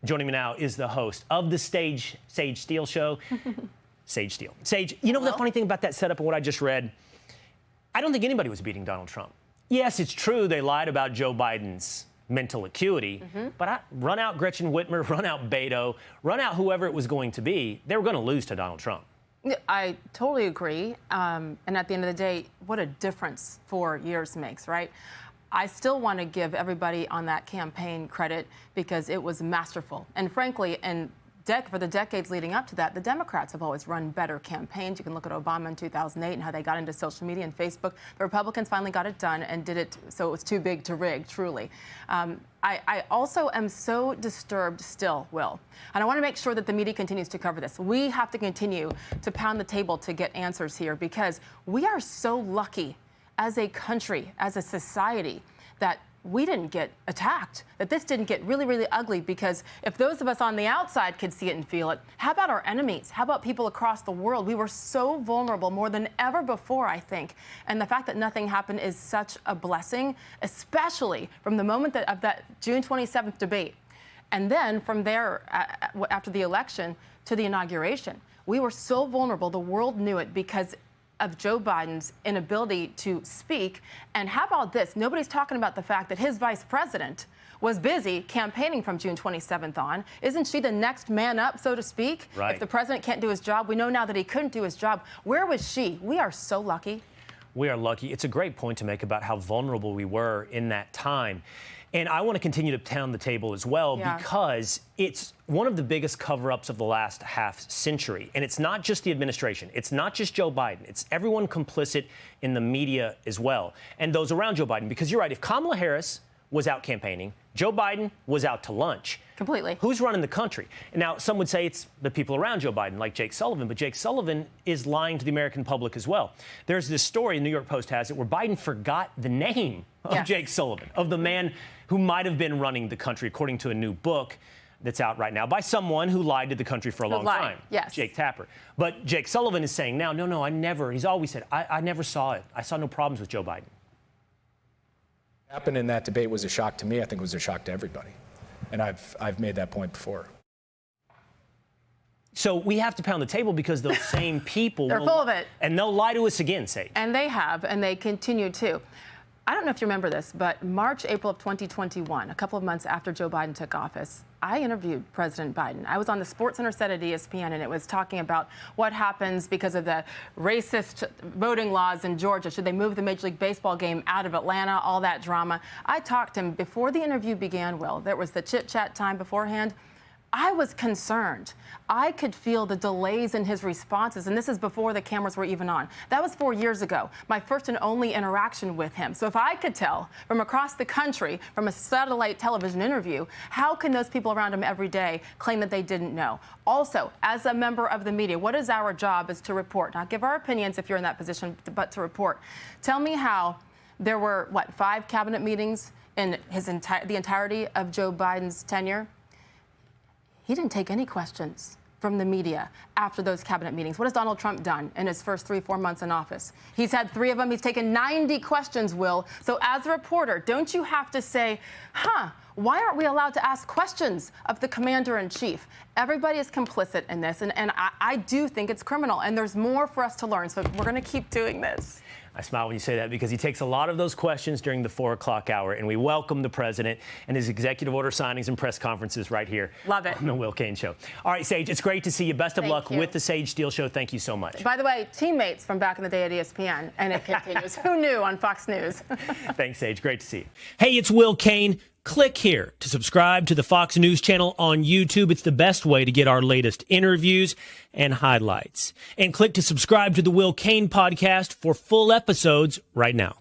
Joining me now is the host of the Sage Steele Show, Sage Steele. Sage, you know the funny thing about that setup and what I just read? I don't think anybody was beating Donald Trump. Yes, it's true they lied about Joe Biden's mental acuity, but run out Gretchen Whitmer, run out Beto, run out whoever it was going to be, they were going to lose to Donald Trump. I totally agree. And at the end of the day, what a difference 4 years makes, right? I still want to give everybody on that campaign credit because it was masterful. And frankly, for the decades leading up to that, the Democrats have always run better campaigns. You can look at Obama in 2008 and how they got into social media and Facebook. The Republicans finally got it done and did it so it was too big to rig, truly. I also am so disturbed still, Will. And I want to make sure that the media continues to cover this. We have to continue to pound the table to get answers here because we are so lucky as a country, as a society, that we didn't get attacked, that this didn't get really, really ugly, because if those of us on the outside could see it and feel it, how about our enemies? How about people across the world? We were so vulnerable more than ever before, I think. And the fact that nothing happened is such a blessing, especially from the moment of that June 27th debate. And then from there, after the election to the inauguration, we were so vulnerable. The world knew it because of Joe Biden's inability to speak. And how about this? Nobody's talking about the fact that his vice president was busy campaigning from June 27th on. Isn't she the next man up, so to speak? Right. If the president can't do his job, we know now that he couldn't do his job. Where was she? We are so lucky. We are lucky. It's a great point to make about how vulnerable we were in that time. And I want to continue to pound the table as well because it's one of the biggest cover-ups of the last half century. And it's not just the administration. It's not just Joe Biden. It's everyone complicit in the media as well. And those around Joe Biden. Because you're right, if Kamala Harris was out campaigning, Joe Biden was out to lunch. Completely. Who's running the country? Now, some would say it's the people around Joe Biden, like Jake Sullivan, but Jake Sullivan is lying to the American public as well. There's this story, the New York Post has it, where Biden forgot the name of Jake Sullivan, of the man who might have been running the country, according to a new book that's out right now by someone who lied to the country for a long time. Yes. Jake Tapper. But Jake Sullivan is saying now, no, I never, he's always said, I never saw it. I saw no problems with Joe Biden. What happened in that debate was a shock to me. I think it was a shock to everybody. And I've made that point before. So we have to pound the table because those same people They're full of it. And they'll lie to us again, Sage. And they have, and they continue to. I don't know if you remember this, but March, April of 2021, a couple of months after Joe Biden took office, I interviewed President Biden. I was on the SportsCenter set at ESPN, and it was talking about what happens because of the racist voting laws in Georgia. Should they move the Major League Baseball game out of Atlanta? All that drama. I talked to him before the interview began, Will. There was the chit-chat time beforehand. I was concerned. I could feel the delays in his responses, and this is before the cameras were even on. That was 4 years ago, my first and only interaction with him. So if I could tell from across the country, from a satellite television interview, how can those people around him every day claim that they didn't know? Also, as a member of the media, what is our job is to report, not give our opinions if you're in that position, but to report. Tell me how there were, 5 cabinet meetings in the entirety of Joe Biden's tenure? He didn't take any questions from the media after those cabinet meetings. What has Donald Trump done in his first 3-4 months in office? He's had 3 of them. He's taken 90 questions, Will. So as a reporter, don't you have to say, why aren't we allowed to ask questions of the commander-in-chief? Everybody is complicit in this, and I do think it's criminal, and there's more for us to learn, so we're going to keep doing this. I smile when you say that because he takes a lot of those questions during the 4 o'clock hour, and we welcome the president and his executive order signings and press conferences right here. Love it. On the Will Cain Show. All right, Sage, it's great to see you. Best of luck with the Sage Steele Show. Thank you so much. By the way, teammates from back in the day at ESPN, and it continues. Who knew on Fox News? Thanks, Sage. Great to see you. Hey, it's Will Cain. Click here to subscribe to the Fox News channel on YouTube. It's the best way to get our latest interviews and highlights. And click to subscribe to the Will Cain podcast for full episodes right now.